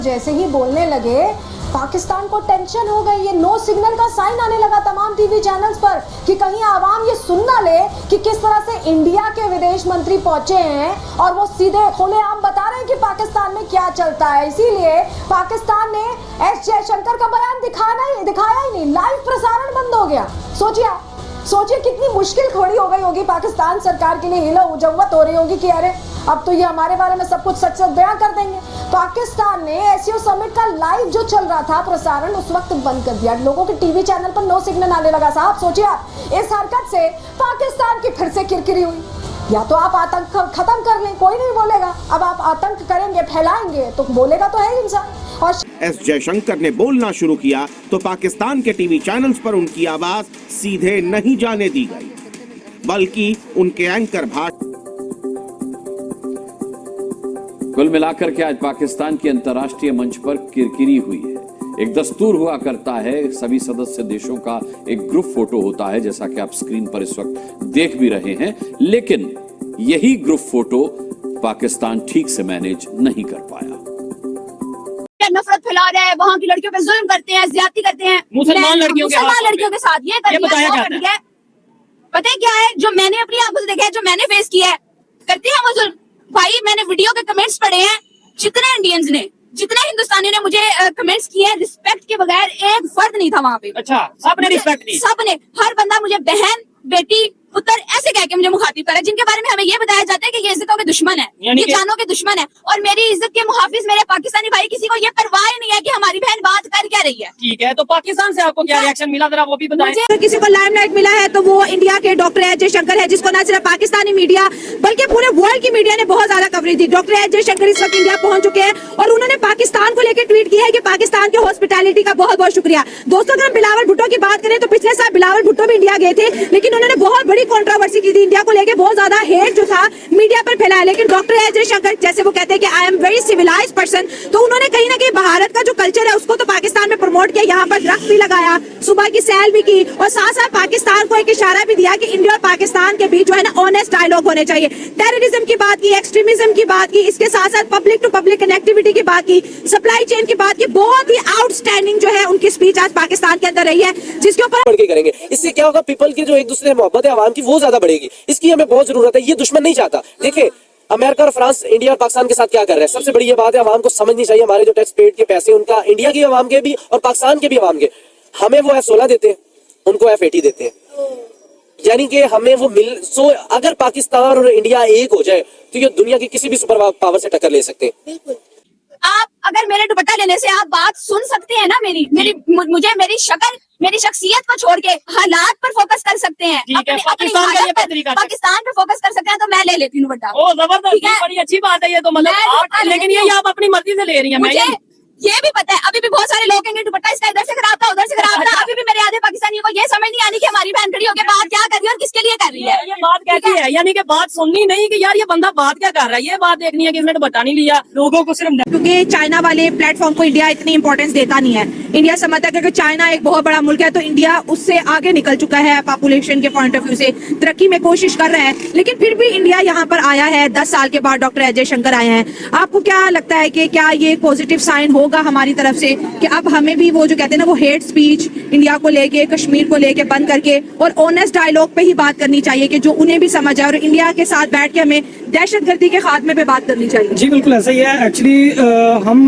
जैसे ही बोलने लगे पाकिस्तान को टेंशन हो गई। ये नो सिग्नल का साइन आने लगा तमाम टीवी चैनल्स पर कि कहीं आवाम ये सुन ना ले कि किस तरह से इंडिया के विदेश मंत्री पहुंचे हैं और वो सीधे खुलेआम बता रहे हैं कि पाकिस्तान में क्या चलता है। इसीलिए पाकिस्तान ने एस जयशंकर का बयान दिखाया ही नहीं, लाइव प्रसारण बंद हो गया। सोचिए कितनी मुश्किल खड़ी हो गई होगी पाकिस्तान सरकार के लिए, हिला उजव्वत हो रही होगी कि अरे अब तो ये हमारे बारे में सब कुछ सच सच बयान कर देंगे। पाकिस्तान ने एससीओ समिट का लाइव जो चल रहा था प्रसारण उस वक्त बंद कर दिया। लोगों के टीवी चैनल पर नो सिग्नल आने लगा। साहब सोचिए आप, इस हरकत से पाकिस्तान की फिर से किरकिरी हुई। या तो आप आतंक खत्म कर लें, कोई नहीं बोलेगा। अब आप आतंक करेंगे, फैलाएंगे तो बोलेगा तो है इंसान। और एस जयशंकर ने बोलना शुरू किया तो पाकिस्तान के टीवी चैनल्स पर उनकी आवाज सीधे नहीं जाने दी गई, बल्कि उनके एंकर भाट। कुल मिलाकर के आज पाकिस्तान की अंतर्राष्ट्रीय मंच पर किरकिरी हुई है। एक दस्तूर हुआ करता है, सभी सदस्य देशों का एक ग्रुप फोटो होता है, जैसा कि आप स्क्रीन पर इस वक्त देख भी रहे हैं। लेकिन यही ग्रुप फोटो पाकिस्तान ठीक से मैनेज नहीं कर पाया। नफरत फैला रहा है, वहाँ की लड़कियों पे जुल्म करते हैं, ज्यादती करते हैं मुसलमान लड़कियों के साथ ये बताया जाता है। पता है क्या है जो मैंने अपनी आंखों से देखा है, जो मैंने फेस किया है, करते हैं वो जुल्म। भाई मैंने वीडियो के कमेंट्स पढ़े हैं, जितने इंडियंस ने, जितने हिंदुस्तानियों ने मुझे कमेंट्स किए हैं, रिस्पेक्ट के बगैर एक फर्द नहीं था वहाँ पे। अच्छा, सबने रिस्पेक्ट दी। सबने, हर बंदा मुझे बहन, बेटी, पुत्र ऐसे कह के मुझे मुखातिब करा, जिनके बारे में हमें ये बताया जाता है कि ये इज्जतों के दुश्मन है, ये जानों के दुश्मन है। और मेरी इज्जत के मुहाफिज मेरे पाकिस्तानी भाई, किसी को ये परवाह नहीं है कि हमारी बहन बात कर क्या रही है। ठीक है, तो पाकिस्तान से आपको क्या रिएक्शन मिला, जरा वो भी बताएं। अगर किसी को लाइमलाइट मिला है तो वो इंडिया के डॉक्टर एस जयशंकर है, जिसको न सिर्फ पाकिस्तानी मीडिया बल्कि पूरे वर्ल्ड की मीडिया ने बहुत ज्यादा कवरेज दी। डॉक्टर एस जयशंकर इस वक्त इंडिया पहुंच चुके हैं और उन्होंने पाकिस्तान को लेकर ट्वीट किया है कि पाकिस्तान के हॉस्पिटैलिटी का बहुत बहुत शुक्रिया। दोस्तों, अगर हम बिलावल भुट्टो की बात करें तो पिछले साल बिलावल भुट्टो भी इंडिया गए थे, लेकिन उन्होंने बहुत बड़ी कंट्रोवर्सी की थी। इंडिया को लेके बहुत ज्यादा हेट जो था मीडिया पर फैलाया। लेकिन डॉक्टर एस जयशंकर, जैसे वो कहते हैं कि I am very civilized person, तो उन्होंने कहीं ना कहीं भारत का जो कल्चर है उसको तो पाकिस्तान में प्रमोट किया। यहाँ पर दरख्त भी लगाया, सुबह की सैल भी की और साथ साथ पाकिस्तान को एक इशारा भी दिया कि इंडिया और पाकिस्तान के बीच जो है ना ऑनेस्ट डायलॉग होने चाहिए। टेररिज्म की बात की, एक्सट्रीमिज्म की बात की, इसके साथ साथ पब्लिक टू पब्लिक कनेक्टिविटी की बात की, सप्लाई चेन की बात की। बहुत ही आउटस्टैंडिंग जो है उनकी स्पीच आज पाकिस्तान के अंदर रही है, जिसके ऊपर बढ़ के करेंगे। इससे क्या होगा, पीपल की जो एक दूसरे से मोहब्बत है आवाम की, वो ज्यादा बढ़ेगी। इसकी हमें बहुत जरूरत है। ये दुश्मन नहीं चाहता। देखिए अमेरिका और फ्रांस इंडिया और पाकिस्तान के साथ क्या कर रहे हैं। सबसे बड़ी ये बात है, आवाम को समझनी चाहिए। हमारे जो टैक्स पेड के पैसे, उनका इंडिया की आवाम के भी और पाकिस्तान के भी आवाम के, हमें वो F-16 देते हैं, उनको F-80 देते हैं। यानी कि हमें वो अगर पाकिस्तान और इंडिया एक हो जाए तो ये दुनिया की किसी भी सुपर पावर से टक्कर ले सकते हैं। आप अगर मेरे दुपट्टा लेने से आप बात सुन सकते हैं ना, मुझे मेरी शक्ल, मेरी शख्सियत को छोड़ के हालात पर फोकस कर सकते हैं, पाकिस्तान पे फोकस कर सकते हैं, तो मैं ले लेती हूँ दुपट्टा। ओ जबरदस्त, बड़ी अच्छी बात है ये तो। मतलब लेकिन ये आप अपनी मर्जी से ले रही हैं। मुझे ये भी पता है, अभी भी बहुत सारे लोग कहेंगे दुपट्टा इसका इधर से खराब था, उधर से खराब था। अभी भी मेरे आधे पाकिस्तानियों को ये समझ नहीं आनी कि हमारी बहन खड़ी होकर बात क्या कर रही है और किसके लिए कर रही है। ये बात कहती है, यानी कि बात सुननी नहीं कि यार ये बंदा बात क्या कर रहा है, ये बात देखनी है कि इसने दुपट्टा नहीं लिया। लोगों को सिर्फ क्योंकि चाइना वाले प्लेटफॉर्म को इंडिया इतनी इंपॉर्टेंस देता नहीं है। इंडिया समझता है कि चाइना एक बहुत बड़ा मुल्क है, तो इंडिया उससे आगे निकल चुका है पॉपुलेशन के पॉइंट ऑफ व्यू से, तरक्की में कोशिश कर रहा है। लेकिन फिर भी इंडिया यहाँ पर आया है, 10 साल के बाद डॉक्टर एस जयशंकर आए हैं। आपको क्या लगता है कि क्या ये पॉजिटिव साइन होगा हमारी तरफ से कि अब हमें भी वो जो कहते हैं ना, वो हेट स्पीच इंडिया को लेके, कश्मीर को लेके बंद करके और ऑनेस्ट डायलॉग पे ही बात करनी चाहिए कि जो उन्हें भी समझ आए, और इंडिया के साथ बैठ के हमें दहशतगर्दी के खात्मे पे बात करनी चाहिए? जी बिल्कुल ऐसा ही है। एक्चुअली हम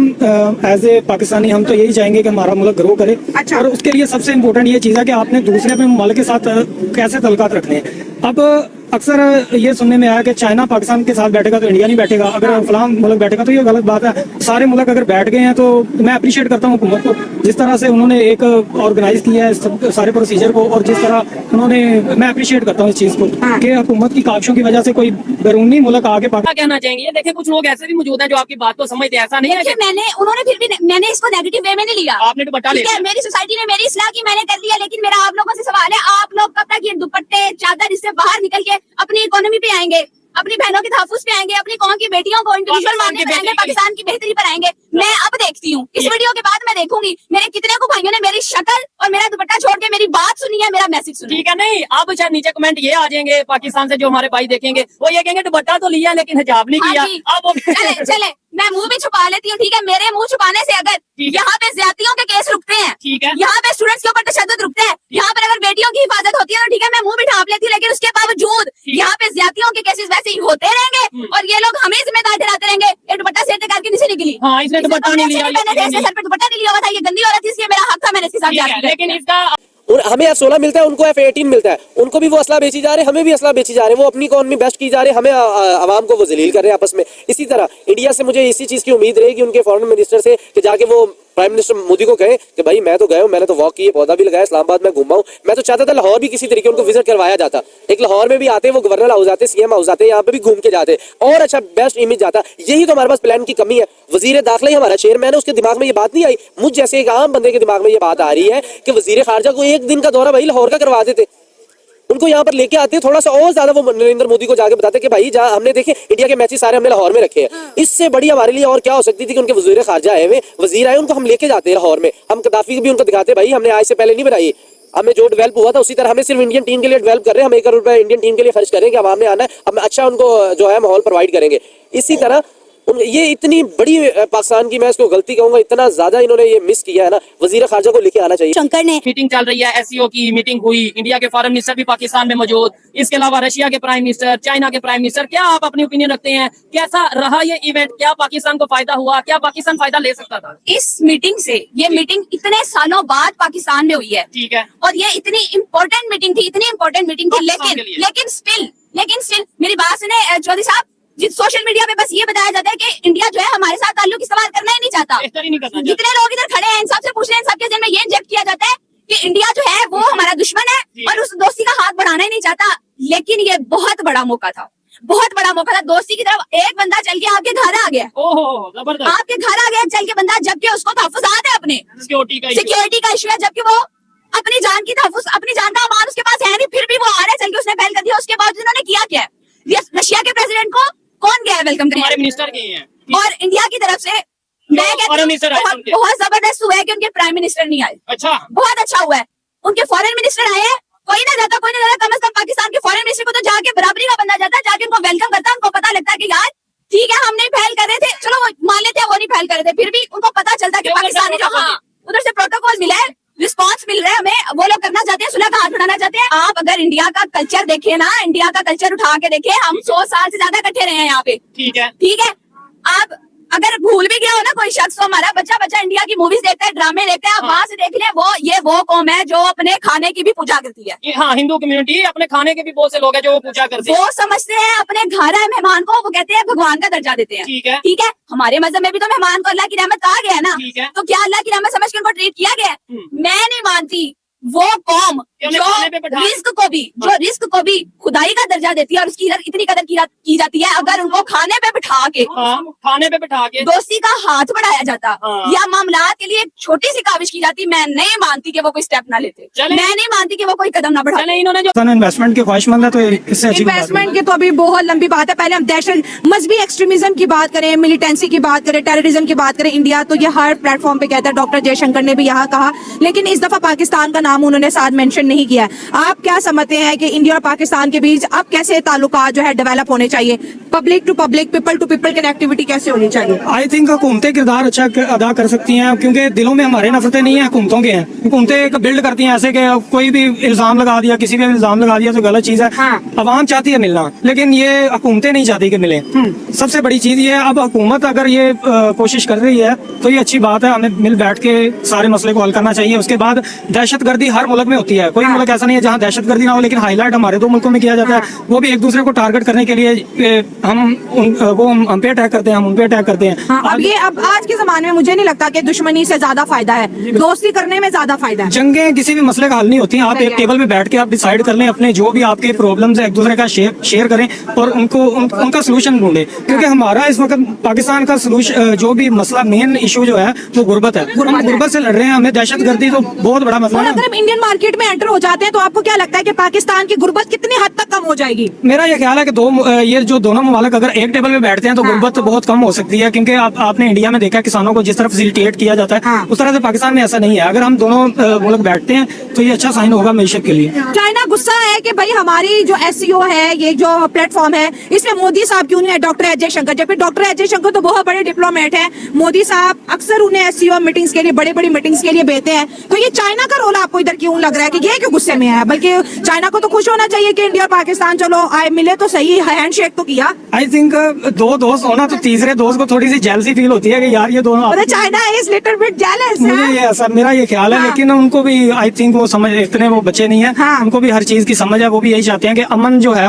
एज ए पाकिस्तानी हम तो यही चाहेंगे कि हमारा मुल्क ग्रो करे। अच्छा। और उसके लिए सबसे इम्पोर्टेंट ये चीज़ है कि आपने दूसरे पे मुल्क के साथ कैसे तल्लुकात रखने हैं। अब अक्सर ये सुनने में आया कि चाइना पाकिस्तान के साथ बैठेगा तो इंडिया नहीं बैठेगा, अगर फलां मुल्क बैठेगा, तो ये गलत बात है। सारे मुल्क अगर बैठ गए हैं तो मैं अप्रिशिएट करता हूँ हुकूमत को, जिस तरह से उन्होंने एक ऑर्गेनाइज किया है सारे प्रोसीजर को, और जिस तरह उन्होंने, मैं अप्रिशिएट करता हूँ इस चीज़ को कि हुकूमत की काविशों की वजह से कोई बैरूनी मुल्क आगे कहना चाहेंगे। देखिए कुछ लोग ऐसे भी मौजूद है जो आपकी बात को समझते हैं, ऐसा नहीं है कि उन्होंने फिर भी मैंने इसको नेगेटिव वे में नहीं लिया। आपने दुपट्टा लिया, मेरी सोसाइटी ने मेरी इस्लाह की, मैंने कर लिया। लेकिन मेरा आप लोगों से सवाल है, आप लोग कब तक ये दुपट्टे चादर इससे बाहर निकल के अपनी इकोनॉमी पे आएंगे? अपनी बहनों के तहफ्फुज़ पे आएंगे, अपनी कौम की बेटियों को इंडिविजुअल मानने पे आएंगे, पाकिस्तान की बेहतरी पर आएंगे। मैं अब देखती हूँ, इस वीडियो के बाद मैं देखूंगी मेरे कितने को भाइयों ने मेरी शक्ल और मेरा दुपट्टा छोड़ के मेरी बात सुनी है, मेरा मैसेज सुनी। ठीक है, नहीं अब शायद नीचे कमेंट ये आ जाएंगे पाकिस्तान से जो हमारे भाई देखेंगे, वो ये कहेंगे दुपट्टा तो लिया लेकिन हिजाब नहीं किया। अब चले चले मैं मुंह भी छुपा लेती हूँ, ठीक है। मेरे मुंह छुपाने से अगर यहाँ पे ज्यादतियों के केस रुकते हैं, ठीक है, यहाँ पे स्टूडेंट्स के ऊपर तशद्दुद रुकते हैं, यहाँ पर अगर बेटियों की हिफाजत होती है तो ठीक है मैं मुंह भी ढांप लेती हूँ, लेकिन उसके बावजूद यहाँ पे ज्यादतियों के केसेस वैसे ही होते रहेंगे और ये लोग हमें जिम्मेदार ठहराते रहेंगे। ये दुपट्टा सेट करके नीचे निकली, हाँ इसने दुपट्टा नहीं लिया, सर पे दुपट्टा नहीं लिया हुआ था, ये गंदी औरत थी, इसलिए मेरा हक था, मैंने इसके साथ जाती। लेकिन इसका हमें F-16 मिलता है, उनको F-18 मिलता है, उनको भी वो असला बेची जा रहे हैं, हमें भी असला बेची जा रहे हैं, वो अपनी इकोनॉमी बेस्ट की जा रहे हैं, हमें आवाम को वो जलील कर रहे हैं आपस में। इसी तरह इंडिया से मुझे इसी चीज की उम्मीद रहेगी उनके फॉरेन मिनिस्टर से कि जाके वो प्राइम मिनिस्टर मोदी को कहे कि भाई मैं तो गया हूँ, मैंने तो वॉक किए, पौधा भी लगाया, इस्लामाबाद में घूमा हूँ, मैं तो चाहता था लाहौर भी किसी तरीके उनको विजिट करवाया जाता। एक लाहौर में भी आते, वो गवर्नर हाउस आते, सीएम हाउस आते, यहाँ पे भी घूम के जाते और अच्छा बेस्ट इमेज जाता। यही तो हमारे पास प्लान की कमी है। वजीर दाखिला ही हमारा चेयरमैन है, उसके दिमाग में ये बात नहीं आई। मुझ जैसे एक आम बंदे के दिमाग में ये बात आ रही है कि वजीर खारजा को एक दिन का दौरा भाई लाहौर का करवा देते, उनको यहाँ पर लेके आते, थोड़ा सा और ज्यादा वो नरेंद्र मोदी को जाके बताते कि भाई जहाँ हमने देखे इंडिया के मैचेस सारे हमने लाहौर में रखे हैं। इससे बड़ी हमारे लिए और क्या हो सकती थी कि उनके वजीर खारजा आए हुए, वजीर आए, उनको हम लेके जाते लाहौर में, हम कदाफी भी उनको दिखाते भाई हमने आज से पहले नहीं बनाई, हमें जो डेवलप हुआ था उसी तरह हमें सिर्फ इंडियन टीम के लिए डेवलप कर रहे हैं, हम 1 करोड़ रुपए इंडियन टीम के लिए खर्च करेंगे, अब हमने आना है, हम अच्छा उनको जो है माहौल प्रोवाइड करेंगे। इसी तरह ये इतनी बड़ी पाकिस्तान की मैं इसको गलती कहूंगा, इतना ज्यादा इन्होंने ये मिस किया है ना, वजीर खारजा को लेके आना चाहिए। शंकर ने मीटिंग चल रही है, एससीओ की मीटिंग हुई, इंडिया के फॉरेन मिनिस्टर भी पाकिस्तान में मौजूद, इसके अलावा रशिया के प्राइम मिनिस्टर, चाइना के प्राइम मिनिस्टर। क्या आप अपनी ओपिनियन रखते हैं, कैसा रहा ये इवेंट, क्या पाकिस्तान को फायदा हुआ, क्या पाकिस्तान फायदा ले सकता था इस मीटिंग से? ये मीटिंग इतने सालों बाद पाकिस्तान में हुई है, ठीक है, और ये इतनी इम्पोर्टेंट मीटिंग थी, इतनी इम्पोर्टेंट मीटिंग थी, लेकिन स्टिल मेरी बात सुने चौधरी साहब, जिस सोशल मीडिया पे बस ये बताया जाता है कि इंडिया जो है हमारे साथ ताल्लुक इस्तेमाल करना ही नहीं चाहता। जितने लोग इधर खड़े हैं इन सबसे पूछ रहे हैं, सबके जहन में ये इंजेक्ट किया जाता है कि इंडिया जो है वो हमारा दुश्मन है और उस दोस्ती का हाथ बढ़ाना ही नहीं चाहता। लेकिन ये बहुत बड़ा मौका था, बहुत बड़ा मौका था दोस्ती की तरफ। एक बंदा चल के आपके घर आ गया, आपके घर आ गया चल के बंदा, जबकि उसको तहफ्फुज़ात है, अपने सिक्योरिटी का इशू है, जबकि वो अपनी जान की तहफ्फुज़, अपनी जान का अमान उसके पास है नहीं, फिर भी वो आ रहा है चल के, उसने पहल कर दिया। उसके बावजूद उन्होंने किया क्या? रशिया के प्रेसिडेंट को कौन गया है वेलकम करने? हमारे मिनिस्टर गए हैं, और इंडिया की तरफ से मैं कहती हूँ बहुत जबरदस्त हुआ है कि उनके प्राइम मिनिस्टर नहीं आए। अच्छा, बहुत अच्छा हुआ है, उनके फॉरेन मिनिस्टर आए हैं। कोई ना जाता, कम से कम पाकिस्तान के फॉरेन मिनिस्टर को तो जाके बराबरी का बंदा जाता, जाके उनको वेलकम करता, उनको पता लगता कि यार ठीक है हम नहीं पहल कर रहे थे, चलो वो मान लेते हैं वो नहीं पहल कर रहे थे, फिर भी उनको पता चलता कि पाकिस्तान जो हाँ उधर से प्रोटोकॉल मिला है, रिस्पांस मिल रहा है हमें, वो लोग करना चाहते हैं, सुलह का हाथ बढ़ाना चाहते हैं। आप अगर इंडिया का कल्चर देखें ना, इंडिया का कल्चर उठा के देखें, हम 100 साल से ज्यादा इकट्ठे रहे हैं यहाँ पे, ठीक है, ठीक है। आप अगर भूल भी गया हो ना कोई शख्स, तो हमारा बच्चा इंडिया की मूवीज देखता है, ड्रामे देखता है, आप वहाँ से देख ले, वो कौम है जो अपने खाने की भी पूजा करती है। हाँ, हिंदू कम्युनिटी अपने खाने के भी बहुत से लोग हैं जो पूजा करते हैं, वो समझते हैं अपने घर आए मेहमान को, वो कहते हैं भगवान का दर्जा देते हैं, ठीक है, ठीक है। हमारे मजहब में भी तो मेहमान को अल्लाह की रहमत कहा गया है ना, ठीक है, तो क्या अल्लाह की रहमत समझ के उनको ट्रीट किया गया? मैं नहीं मानती वो कौम जो रिस्क को भी खुदाई का दर्जा देती है और उसकी इतनी कदर की जाती है, अगर उनको खाने पे बिठा के दोस्ती का हाथ बढ़ाया जाता या मामलात के लिए एक छोटी सी काविश की जाती, मैं नहीं मानती कि वो कोई स्टेप ना लेते, मैं नहीं मानती कि वो कोई कदम ना बढ़ाते। इन्होंने जो इन्वेस्टमेंट की ख्वाहिशमंद है तो इससे अच्छी इन्वेस्टमेंट की तो अभी बहुत लंबी बात है। पहले हम दहशत, मजहबी एक्सट्रीमिज्म की बात करें, मिलिटेंसी की बात करें, टेररिज्म की बात करें, इंडिया तो ये हर प्लेटफॉर्म पे कहता है। डॉक्टर जयशंकर ने भी यहाँ कहा, लेकिन इस दफा पाकिस्तान का नाम उन्होंने साथ मेंशन नहीं किया। आप क्या समझते हैं कि इंडिया और पाकिस्तान के बीच अब कैसे ताल्लुकात जो है डेवलप होने चाहिए? Public to public, people to people connectivity कैसे होनी चाहिए? आई थिंक हुकूमतें किरदार अच्छा अदा कर सकती हैं, क्योंकि दिलों में हमारे नफरतें नहीं है, हुकूमतों के हैं। हुकूमतें बिल्ड करती हैं ऐसे कि कोई भी इल्जाम लगा दिया, किसी पे इल्जाम लगा दिया तो गलत चीज है। अवाम चाहती है मिलना, लेकिन ये हुकूमतें नहीं चाहती कि मिले। सबसे बड़ी चीज ये, अब हुकूमत अगर ये कोशिश कर रही है तो ये अच्छी बात है, हमें मिल बैठ के सारे मसले को हल करना चाहिए। उसके बाद दहशतगर्दी हर मुल्क में होती है, कोई मुल्क ऐसा नहीं है जहाँ दहशतगर्दी ना हो, लेकिन हाईलाइट हमारे 2 मुल्कों में किया जाता है। वो भी एक दूसरे को टारगेट करने के लिए हम पे अटैक करते हैं, हम उन पे अटैक करते हैं। अब आज के जमाने में मुझे नहीं लगता कि दुश्मनी से ज्यादा फायदा है, दोस्ती करने में ज्यादा फायदा है। जंगें किसी भी मसले का हल नहीं होती हैं। आप एक टेबल पे बैठ के आप डिसाइड कर लें, अपने जो भी आपके प्रॉब्लम्स है एक दूसरे का शेयर करें और उनका सोल्यूशन ढूंढें। क्योंकि हमारा इस वक्त पाकिस्तान का जो भी मसला, मेन इशू जो है वो गुर्बत है। हम गुर्बत से लड़ रहे हैं, हमें दहशतगर्दी तो बहुत बड़ा मसला है। अगर हम इंडियन मार्केट में एंटर हो जाते हैं तो आपको क्या लगता है कि पाकिस्तान की गुर्बत कितनी हद तक कम हो जाएगी? मेरा ये ख्याल है कि ये जो दोनों ममालिक अगर एक टेबल पे बैठते हैं तो गुर्बत बहुत कम हो सकती है, क्योंकि आपने इंडिया में देखा किसानों को जिस तरह फैसिलिटेट किया जाता है उस तरह से पाकिस्तान में ऐसा नहीं है। अगर हम दोनों मुल्क बैठते हैं तो ये अच्छा साइन होगा मैशत के लिए। चाइना गुस्सा है कि भाई हमारी जो एससीओ है, ये जो प्लेटफॉर्म है, इसमें मोदी साहब क्यों नहीं है, डॉक्टर एस जयशंकर, जबकि डॉक्टर एस जयशंकर तो बहुत बड़े डिप्लोमेट हैं। मोदी साहब अक्सर उन्हें एससीओ मीटिंग्स के लिए, बड़ी बड़ी मीटिंग्स के लिए भेजते हैं। तो ये चाइना का रोल आपको इधर क्यों लग रहा है कि ये क्यों गुस्से में है? बल्कि चाइना को तो खुश होना चाहिए कि इंडिया और पाकिस्तान चलो आए मिले तो सही, हैंडशेक तो किया। आई थिंक दो दोस्त होना तो तीसरे दोस्त को थोड़ी सी जेलसी फील होती है कि यार ये दोनों China is little bit jealous. मुझे ये ऐसा मेरा ये ख्याल है, लेकिन उनको भी आई थिंक वो समझ, इतने वो बच्चे नहीं है, उनको भी हर चीज की समझ है। वो भी यही चाहते हैं कि अमन जो है